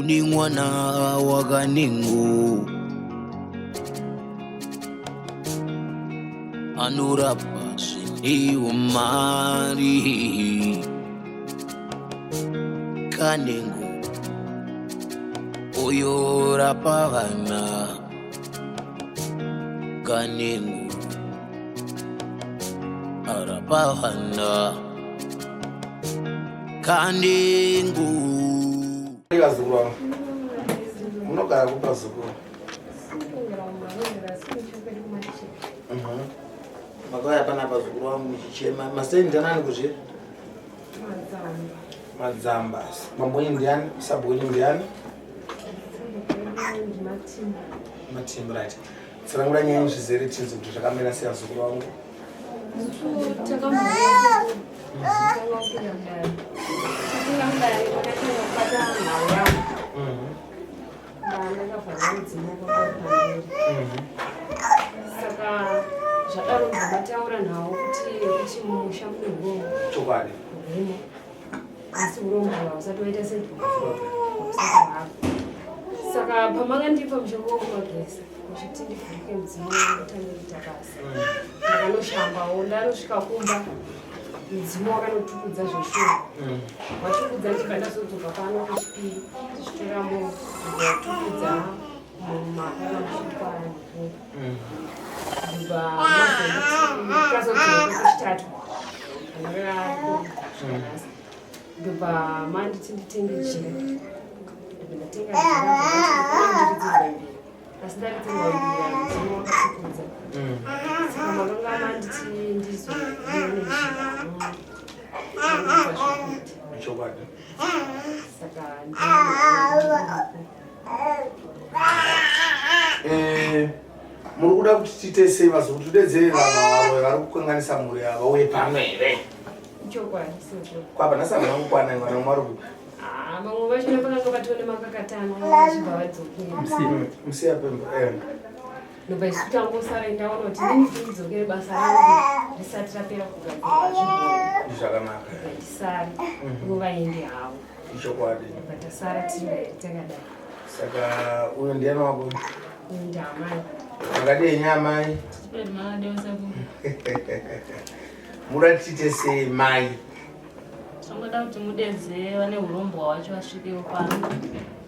uni mwana wakaningu anurapa siniumari kaningu oyorapa vana kaningu arapa vana kaningu Zukuru unogara kupa zukuru makauya panapa zukuru wangu muchichema maseni ndanani kuzvi madzamba mambonyi ndiani sabonyi ndiani matimbu right tsanangura nyaya zvizere chinzo kuti zvakamira sei zukuru wangu saka zvadaro ndamataura nawo kuti Mumusha mune chokwadi asi urombo hausati waita saka pamangandipa mushonga wokumagesa kuti ndivhurike mudzimu wangu kuita basa ndakanoshambawo ndanosvika kumba mudzimu wakanotukudza zveshuro watukudza ndichibva ndazodzoka pano kwechipiri ndichitoramo ndatukudza mumakanamusvitwara ndibva mazondikazodzoka kwechitatu ndibva manditi nditenge jira ndatenga jira asi ndaritsenga mbira mudzimu wakatukudza saka makanga manditi ndizoone jira saka muri kuda kuti tiite sei vazokuti tudedzere vanhu vari kukanganisa mhuri yava uye pamwe here chokwadi kwapana sanga kukwana mwana mwari kuti vamwe vachona pakanga vatone makakatano vachibva vadzokera musiya pembo ndobva isu tangosara ndaona kuti ndinidzokere basa rangu risati rapera kugadzirwa zvakanaka ndisare nguvaende havo ichokwadi ndobva tasara tiri takadai saka uyo ndiani wako ndamai makadii nyamai muratite sei mai Songoda kuti mudedze vane urombo hwacho vasvikewo pano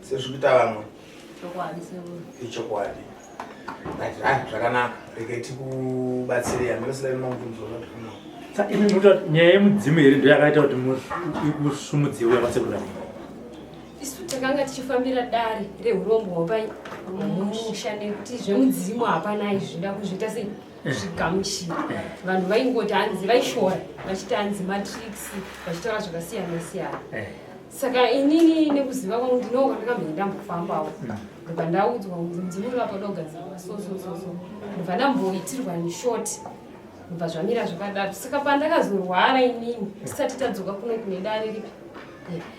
sezvikuita vamwe chokwadi seuro ichokwadi zvakanaka regai tikubatsirei hamunosira mumabvunzo ini ndinoti nyaya yemudzimu here ndo yakaita kuti usumudziwe vasekuru isu takanga tichifambira dare reurombo hwapai Mumusha nekuti zvemudzimu hapana izvida kuzviita sei zvigamuchira vanhu vaingoti hanzi vaishora vachiti hanzi matrix vachitaura zvakasiyana siyana saka inini nekuziva kwangu ndinoka ndakamboenda ndambofambawo ndobva ndaudzwa kuti mudzimu uri apa dogadzirwa so ndobva ndamboitirwa neshoti ndobva zvamira zvakadaro saka pandakazorwara inini tisati tadzoka kuno kune dare ripi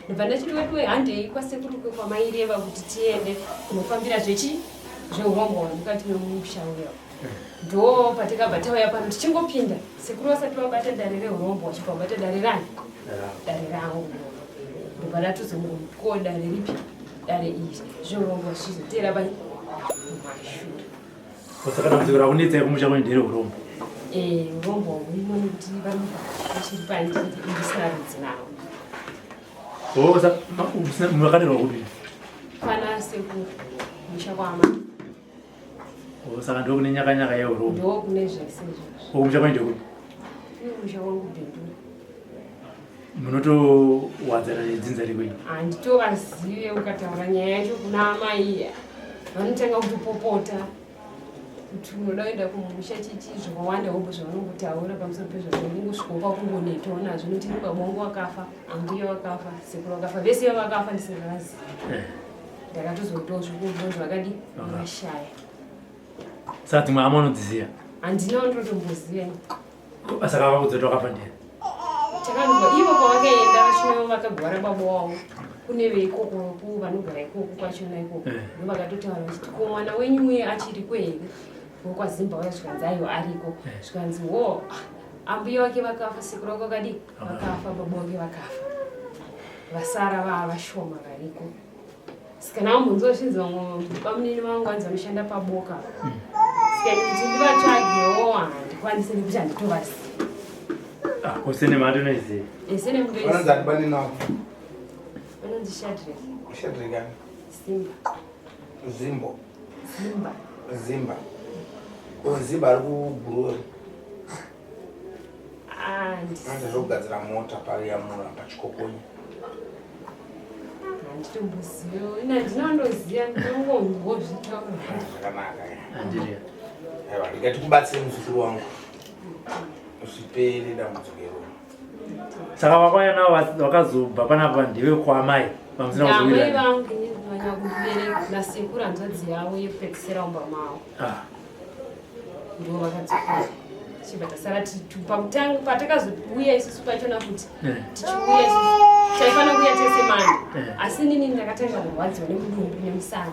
ndobva ndachitiwetiwe handei kwasekuru kwamaireva kuti tiende kunofambira zveurombo hwandikati nemumusha uya ndo patikabva tauya pano tichingopinda sekuru vasati vabata dare reurombo vachibva vabata dare rani dare rangu ndobva ndatozongo dare ripi dare iri zveurombo vachizotera bai mumashure saka dambudziko rakunetsai kumusha kwenyu ndereurombo urombo hwuimo nekuti vanobva vachiri pandisinaridzi navo makadirwa kuti pana sekuru musha kwama saka ndo kune nyaka yeurombo ndo kune zvese musha kwenyu ndekuti musha wangu bheduru munotowadzana nedzinza rekwenyu handitovazive ukataura nyaya yacho kuna amai vanotanga kutopopota kuti unoda kuenda kumusha chichi zvakawanda hobho zvavanongotaura pamusoro pezvazvingosvikopa kungonetawo nazvo noti babongo wakafa ambuya wakafa sekuru wakafa vese vakafa ndisingavazivi ndakatozoitawo zvikuru zvakadi vashaya saka dzimwe hama unodziziva handina wandotomboziva saka vakudzoita wakafa ndiye takanzwa ivo kwavakaenda vachinawo vakagwara baba wavo kune veikoko vanogara ikoko kwachona ikoko ndo vakatotaura vachiti ko mwana wenyu uye achiri kwere vokwaZimbabwe zvikanzi aiwa ariko zvikanzi wo ambuya wake vakafa sekuru wake vakadi vakafa baba wake vakafa vasara vavashoma variko Sikana munzoshinza bamnini vangu vanzi vanoshanda paboka. Sikani kuti ndivatsvagewo handikwanisi nekuti handitovazi. Usine mari unoiziva? Sine munhu vanonzi handibani navo. vanonzi Shadrack. Shadrack ani? Simba. Zimba. Zimba ari kuguruwe. Ndizokugadzira mota pariyamura pachikokonyi. Handitombozivo. Ndinondoziva ndinongonzwa zvitauro. Zvakanaka. Andiriya. Aiwa, ndikatikubatsire muzukuru wangu. Zvipere dambudziko iroro. Saka wakauya navo wakazobva panapa ndiwe kwamai pamusina kuzowirai. Amai vangu vanya kubereka nasekuru hanzvadzi yavo yekupekisira umba mavo. Ndivo vakadzokera. Chibva tasara pakutanga patakazouya isusu pachona kuti tichiuya isusu taifanira kuuya tese mani. Asi nini ndakatanga kurwadziwa nemudumbu nemusana.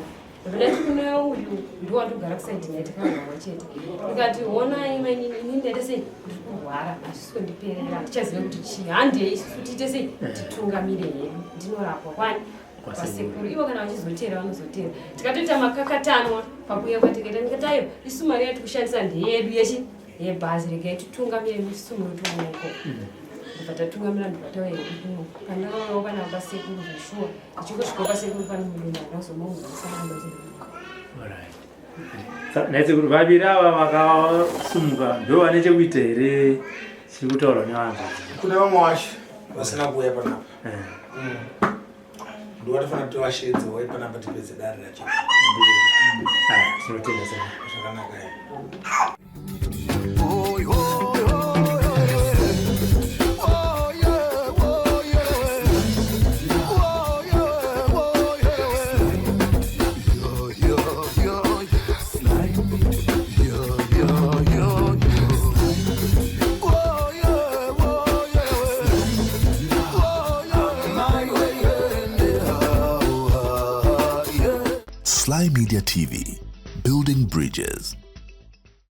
Ndakati kune uyu ndiwo watogara kusaidhi naye takagara chete. Ndikati honai mainini inini ndaita sei ndiri kurwara hazvisi kundiperera ndichaziva kuti chii handei isusu tiite sei titungamire hedu ndinorapwa kwani kwasekuru ivo kana vachizotera vanozotera. Tikatoita makakatanwa pakuuya kwatikaita ndikati aiwa isu mari yati kushandisa ndeyedu yebhazi regai titungamire isusu munotooneko. Ndibva tatungamira ndibva tauya kuno pandakauyawo pana kwasekuru zveshuwa tichingosvika kwasekuru pane mudumbu akazomauzvisanandoziruka. Naite kuti vaviri ava vakasumuka ndo vane chekuita here chiri kutaurwa nevanhu? Kune vamwe vacho vasina kuuya panapa. Ndowatofanira kuti vashedzewo panapa tipedze dare racho. Tinotenda sana. Zvakanaka here. Sly Media TV, building bridges.